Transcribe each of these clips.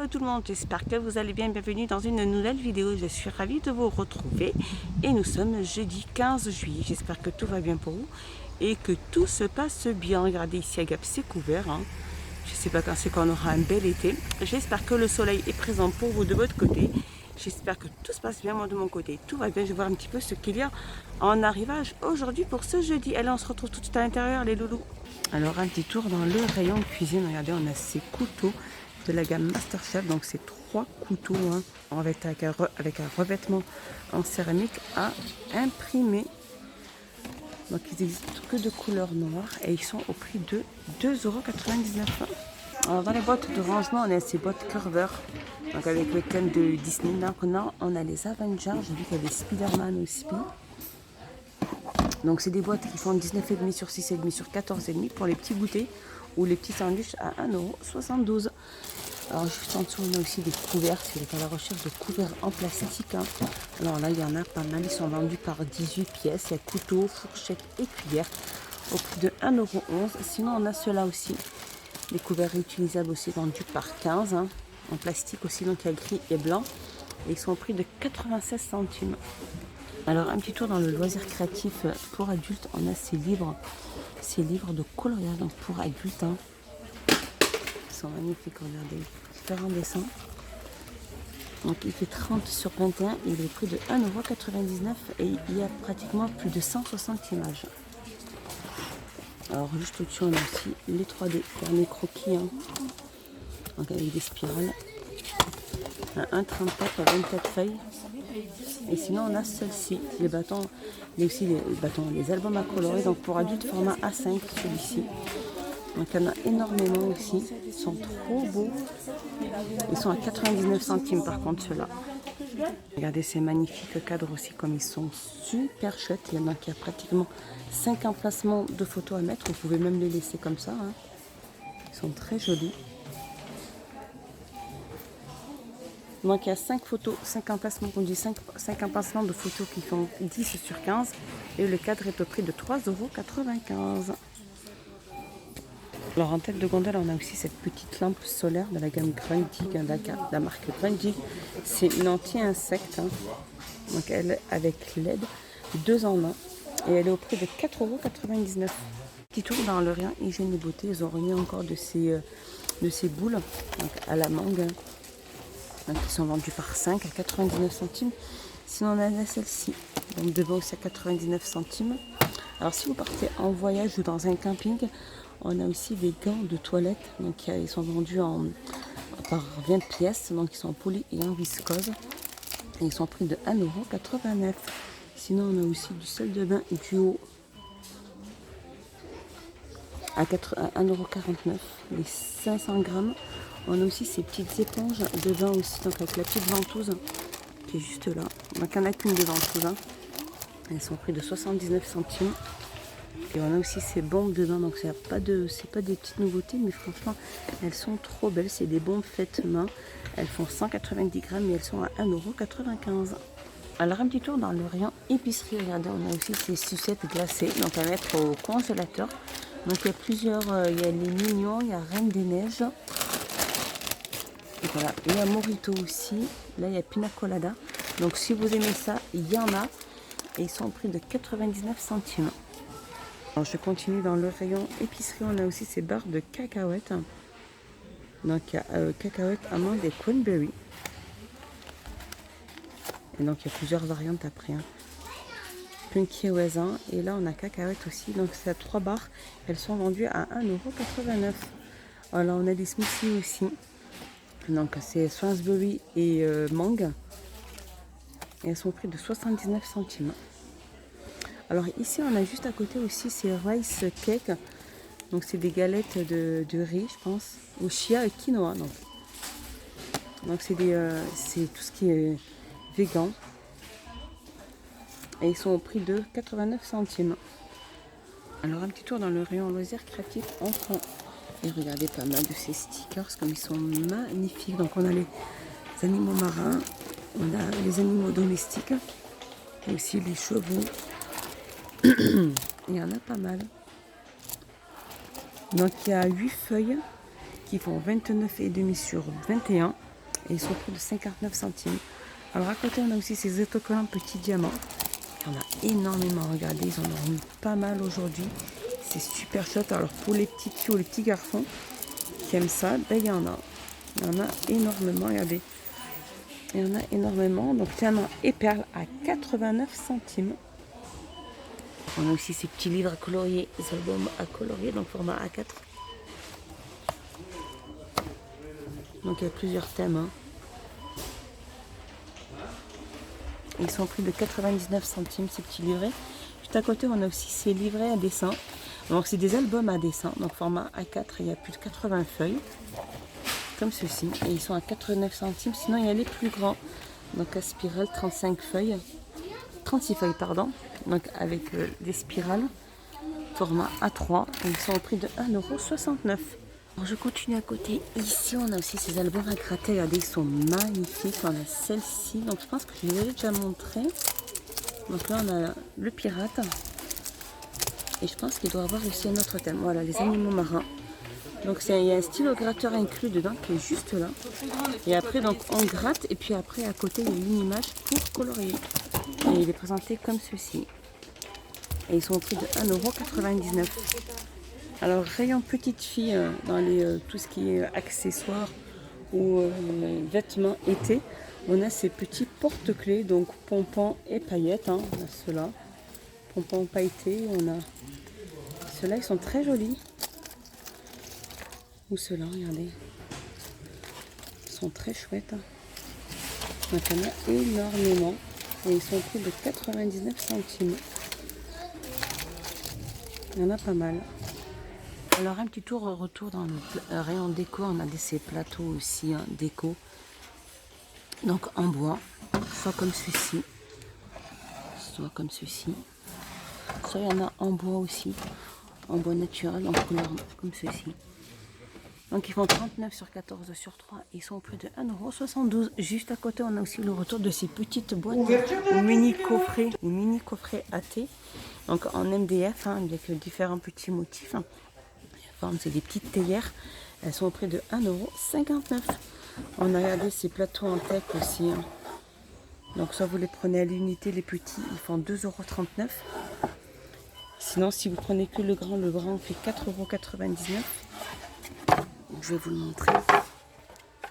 Hello tout le monde, j'espère que vous allez bien. Bienvenue dans une nouvelle vidéo. Je suis ravie de vous retrouver et nous sommes jeudi 15 juillet. J'espère que tout va bien pour vous et que tout se passe bien. Regardez ici à Gap, c'est couvert. Je ne sais pas quand c'est qu'on aura un bel été. J'espère que le soleil est présent pour vous de votre côté. J'espère que tout se passe bien, moi de mon côté. Tout va bien, je vais voir un petit peu ce qu'il y a en arrivage aujourd'hui pour ce jeudi. Allez, on se retrouve tout de suite à l'intérieur, les loulous. Alors, un petit tour dans le rayon cuisine. Regardez, on a ces couteaux de la gamme Masterchef. Donc, c'est 3 couteaux avec un revêtement en céramique à imprimer. Donc, ils existent que de couleur noire et ils sont au prix de 2,99 €. Alors, dans les boîtes de rangement, on a ces boîtes Curver. Donc, avec le thème de Disney. Maintenant, on a les Avengers. J'ai vu qu'il y avait Spider-Man aussi. Donc, c'est des boîtes qui font 19,5 sur 6,5 sur 14,5 pour les petits goûters ou les petits sandwichs à 1,72 €. Alors, juste en dessous, on a aussi des couverts. Si vous êtes à la recherche de couverts en plastique. Alors là, il y en a pas mal. Ils sont vendus par 18 pièces. Il y a couteaux, fourchettes et cuillères au prix de 1,11 €. Sinon, on a ceux-là aussi. Les couverts réutilisables aussi vendus par 15 en plastique aussi. Donc, il y a gris et blanc. Et ils sont au prix de 96 centimes. Alors, un petit tour dans le loisir créatif pour adultes. On a ces livres de coloriage donc pour adultes. Ils sont magnifiques, regardez. Différents dessins. Donc, il fait 30 sur 21 et il est prix de 1,99 € et il y a pratiquement plus de 160 images. Alors, juste au-dessus, on a aussi les 3D, dernier croquis. Donc, avec des spirales. 1,34 à 24 feuilles. Et sinon, on a celle-ci, les bâtons, il y a aussi les albums à colorer, donc pour adultes, format A5, celui-ci. Donc, il y en a énormément aussi, ils sont trop beaux. Ils sont à 99 centimes par contre, ceux-là. Regardez ces magnifiques cadres aussi, comme ils sont super chouettes. Il y en a qui a pratiquement 5 emplacements de photos à mettre, vous pouvez même les laisser comme ça. Ils sont très jolis. Donc il y a 5 photos, 5 emplacements, on dit 5 emplacements de photos qui font 10 sur 15 et le cadre est au prix de 3,95 €. Alors en tête de gondole, on a aussi cette petite lampe solaire de la gamme Grundig, de la marque Grundig. C'est une anti-insecte, donc elle est avec LED, 2 en 1 et elle est au prix de 4,99 €. Petit tour dans le rayon hygiène et beauté, ils ont remis encore de ces boules donc à la mangue. Donc, ils sont vendus par 5 à 99 centimes. Sinon, on a celle-ci. Donc, devant aussi à 99 centimes. Alors, si vous partez en voyage ou dans un camping, on a aussi des gants de toilette. Donc, ils sont vendus par 20 pièces. Donc, ils sont en poly et en viscose. Et ils sont au prix de 1,89 €. Sinon, on a aussi du sel de bain duo à 1,49 €. Les 500 grammes. On a aussi ces petites éponges de bain aussi, donc avec la petite ventouse qui est juste là. Donc il n'y en a qu'une de ventouse. Elles sont au prix de 79 centimes. Et on a aussi ces bombes de bain, donc c'est pas des petites nouveautés, mais franchement elles sont trop belles. C'est des bombes faites main. Elles font 190 grammes et elles sont à 1,95 €. Alors un petit tour dans le rayon épicerie. Regardez, on a aussi ces sucettes glacées, donc à mettre au congélateur. Donc il y a plusieurs, il y a les mignons, il y a Reine des Neiges. Et voilà, il y a Morito aussi. Là, il y a Pina Colada. Donc, si vous aimez ça, il y en a. Et ils sont au prix de 99 centimes. Alors, je continue dans le rayon épicerie. On a aussi ces barres de cacahuètes. Donc, il y a cacahuètes, amandes et cranberry. Et donc, il y a plusieurs variantes après. Punky raisin. Et là, on a cacahuètes aussi. Donc, c'est à 3 barres. Elles sont vendues à 1,89 €. Alors, on a des smoothies aussi. Donc c'est Swansbury et mangue. Et elles sont au prix de 79 centimes. Alors ici on a juste à côté aussi ces rice cake. Donc c'est des galettes de riz je pense. Au chia et quinoa. Donc c'est tout ce qui est vegan. Et ils sont au prix de 89 centimes. Alors un petit tour dans le rayon loisirs créatifs enfants. Et regardez pas mal de ces stickers comme ils sont magnifiques. Donc on a les animaux marins, on a les animaux domestiques, et aussi les chevaux. Il y en a pas mal. Donc il y a 8 feuilles qui font 29,5 sur 21. et ils sont au prix de 59 centimes. Alors à côté on a aussi ces autocollants petits diamants. Il y en a énormément, regardez, ils en ont mis pas mal aujourd'hui. C'est super chouette. Alors pour les petits filles ou les petits garçons qui aiment ça, ben, il y en a. Il y en a énormément, regardez. Il y en a énormément. Donc diamants et perles à 89 centimes. On a aussi ces petits livres à colorier, des albums à colorier, donc format A4. Donc il y a plusieurs thèmes. Hein. Ils sont au prix de 99 centimes ces petits livrets. Juste à côté, on a aussi ces livrets à dessin. Donc c'est des albums à dessin, donc format A4, il y a plus de 80 feuilles, comme ceci. Et ils sont à 89 centimes, sinon il y a les plus grands. Donc à spirale, 36 feuilles, pardon. Donc avec des spirales, format A3, et ils sont au prix de 1,69 €. Je continue à côté. Ici, on a aussi ces albums à gratter. Regardez, ils sont magnifiques. On a celle-ci. Donc, je pense que je vous l'ai déjà montré. Donc là, on a le pirate. Et je pense qu'il doit avoir aussi un autre thème. Voilà, les animaux marins. Donc, il y a un stylo gratteur inclus dedans qui est juste là. Et après, donc, on gratte. Et puis après, à côté, il y a une image pour colorier. Et il est présenté comme ceci. Et ils sont au prix de 1,99 €. Alors, rayon petite fille dans tout ce qui est accessoires ou vêtements été, on a ces petits porte-clés, donc pompons et paillettes. Hein. On a ceux-là, pompons pailletés. On a ceux-là, ils sont très jolis. Ou ceux-là, regardez, ils sont très chouettes. Hein. Donc, il y en a énormément et ils sont au prix de 99 centimes. Il y en a pas mal. Alors un petit retour dans le rayon déco, on a ces plateaux aussi, hein, déco. Donc en bois, soit comme ceci, soit comme ceci. Soit il y en a en bois aussi, en bois naturel, en couleur comme ceci. Donc ils font 39 sur 14 sur 3, ils sont au prix de 1,72 €. Juste à côté, on a aussi le retour de ces petites boîtes ou mini coffrets à thé. Donc en MDF, hein, avec différents petits motifs. Hein. C'est des petites théières, elles sont au prix de 1,59 €. On a regardé ces plateaux en teck aussi. Hein. Donc soit vous les prenez à l'unité, les petits, ils font 2,39 €. Sinon, si vous prenez que le grand fait 4,99 €. Je vais vous le montrer.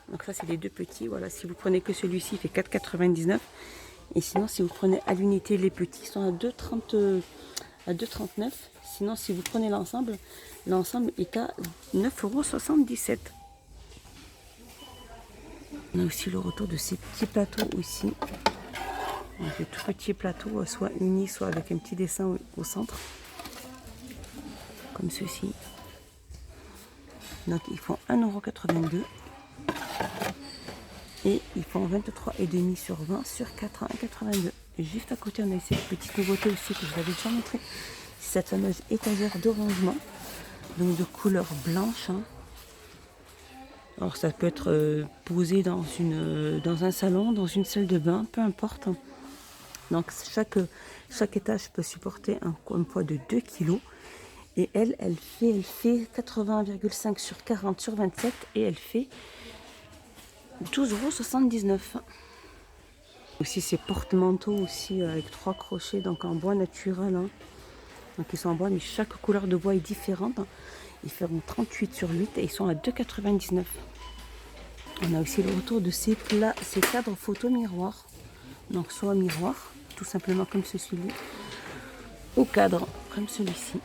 Donc ça, c'est les deux petits. Voilà, si vous prenez que celui-ci, il fait 4,99 €. Et sinon, si vous prenez à l'unité, les petits, ils sont à 2,39 €. Sinon, si vous prenez l'ensemble est à 9,77 €. On a aussi le retour de ces petits plateaux aussi. Donc, des tout petits plateaux, soit unis, soit avec un petit dessin au centre. Comme ceci. Donc, ils font 1,82 €. Et ils font 23,5 sur 20 sur 4 à 1,82 €. Juste à côté, on a cette petite nouveauté aussi que je vous avais déjà montré. C'est cette fameuse étagère de rangement. Donc de couleur blanche. Hein. Alors ça peut être posé dans un salon, dans une salle de bain, peu importe. Hein. Donc chaque étage peut supporter un poids de 2 kg. Et elle fait 80,5 sur 40 sur 27 et elle fait 12,79 €. Aussi ces porte-manteaux aussi avec 3 crochets, donc en bois naturel. Hein. Donc ils sont en bois, mais chaque couleur de bois est différente. Ils feront 38 sur 8 et ils sont à 2,99 €. On a aussi le retour de ces cadres photo miroirs. Donc soit miroir, tout simplement comme celui-ci, au cadre comme celui-ci.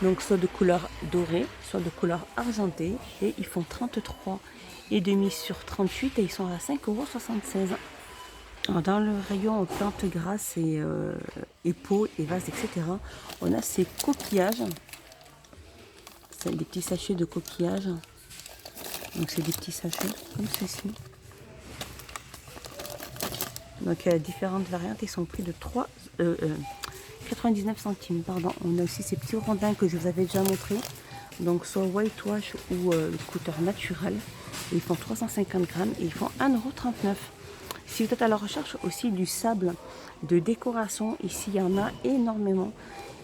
Donc soit de couleur dorée, soit de couleur argentée. Et ils font 33,5 sur 38 et ils sont à 5,76 €. Alors dans le rayon plantes grasses et pots et vases, etc., on a ces coquillages. C'est des petits sachets de coquillages. Donc c'est des petits sachets comme ceci. Donc il y a différentes variantes. Ils sont au prix de 99 centimes. Pardon. On a aussi ces petits rondins que je vous avais déjà montré. Donc soit whitewash ou couleur naturelle. Ils font 350 grammes et ils font 1,39 €. Si vous êtes à la recherche aussi du sable de décoration, ici il y en a énormément.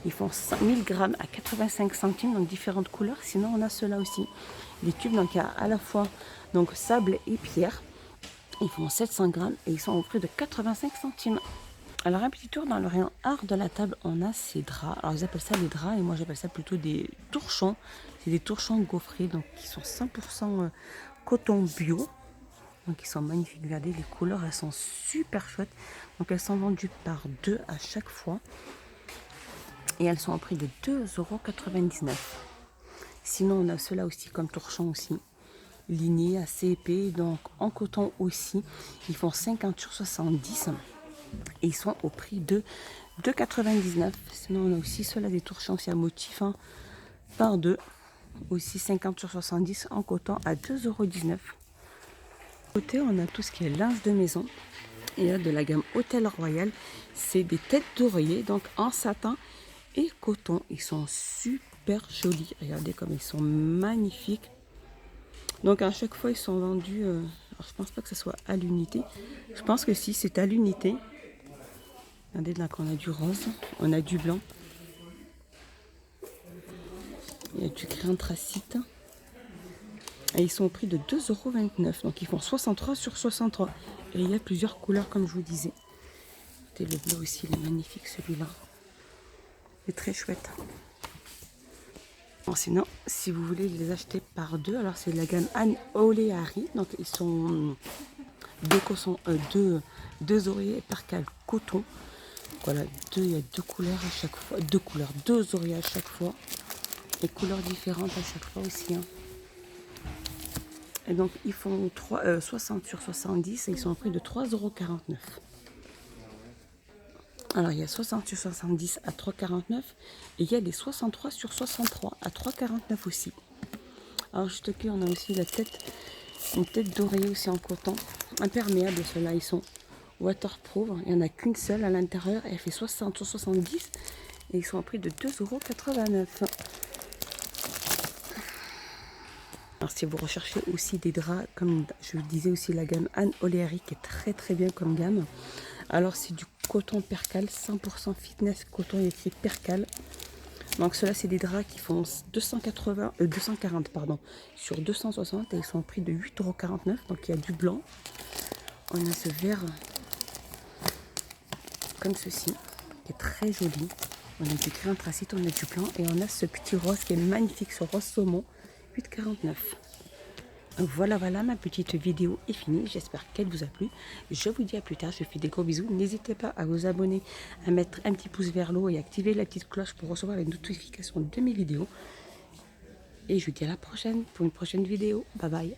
Ils font 1000 grammes à 85 centimes, donc différentes couleurs. Sinon on a ceux-là aussi. les tubes. Donc il y a à la fois donc, sable et pierre. Ils font 700 grammes et ils sont au prix de 85 centimes. Alors un petit tour dans le rayon art de la table, on a ces draps. Alors ils appellent ça les draps et moi j'appelle ça plutôt des torchons. C'est des torchons gaufrés donc qui sont 100% coton bio. Donc ils sont magnifiques, regardez les couleurs, elles sont super chouettes. Donc elles sont vendues par 2 à chaque fois. Et elles sont au prix de 2,99 €. Sinon on a ceux-là aussi comme torchons aussi. Lignés assez épais, donc en coton aussi. Ils font 50 sur 70. Et ils sont au prix de 2,99 €. Sinon on a aussi ceux-là des torchons aussi à motif par 2. Aussi 50 sur 70 en coton à 2,19 €. Côté, on a tout ce qui est linge de maison. Il y a de la gamme Hôtel Royal. C'est des têtes d'oreiller, donc en satin et coton. Ils sont super jolis. Regardez comme ils sont magnifiques. Donc à chaque fois, ils sont vendus. Alors, je pense pas que ce soit à l'unité. Je pense que si, c'est à l'unité. Regardez, là, on a du rose, on a du blanc. Il y a du gris anthracite. Et ils sont au prix de 2,29 €. Donc ils font 63 sur 63. Et il y a plusieurs couleurs comme je vous disais. Et le bleu aussi, il est magnifique celui-là. Il est très chouette. Bon, sinon, si vous voulez les acheter par 2, alors c'est la gamme Anne Oleari. Donc ils sont deux oreillers percale coton. Voilà, il y a 2 couleurs à chaque fois. 2 oreillers à chaque fois. Et couleurs différentes à chaque fois aussi. Et donc ils font 60 sur 70 et ils sont au prix de 3,49 €. Alors il y a 60 sur 70 à 3,49 € et il y a des 63 sur 63 à 3,49 € aussi. Alors juste OK, on a aussi une tête d'oreiller aussi en coton, imperméable. Ceux-là ils sont waterproof. Il n'y en a qu'une seule à l'intérieur et elle fait 60 sur 70 et ils sont au prix de 2,89 €. Alors si vous recherchez aussi des draps, comme je vous disais aussi la gamme Anne Oleari qui est très très bien comme gamme. Alors c'est du coton percale, 100% fitness coton, il y a écrit percale. Donc ceux-là c'est des draps qui font 240 pardon, sur 260 et ils sont au prix de 8,49 €. Donc il y a du blanc. On a ce vert comme ceci qui est très joli. On a du gris anthracite, on a du blanc et on a ce petit rose qui est magnifique, ce rose saumon. 8,49 €. Voilà, ma petite vidéo est finie. J'espère qu'elle vous a plu. Je vous dis à plus tard. Je vous fais des gros bisous. N'hésitez pas à vous abonner, à mettre un petit pouce vers le haut et activer la petite cloche pour recevoir les notifications de mes vidéos. Et je vous dis à la prochaine pour une prochaine vidéo. Bye bye.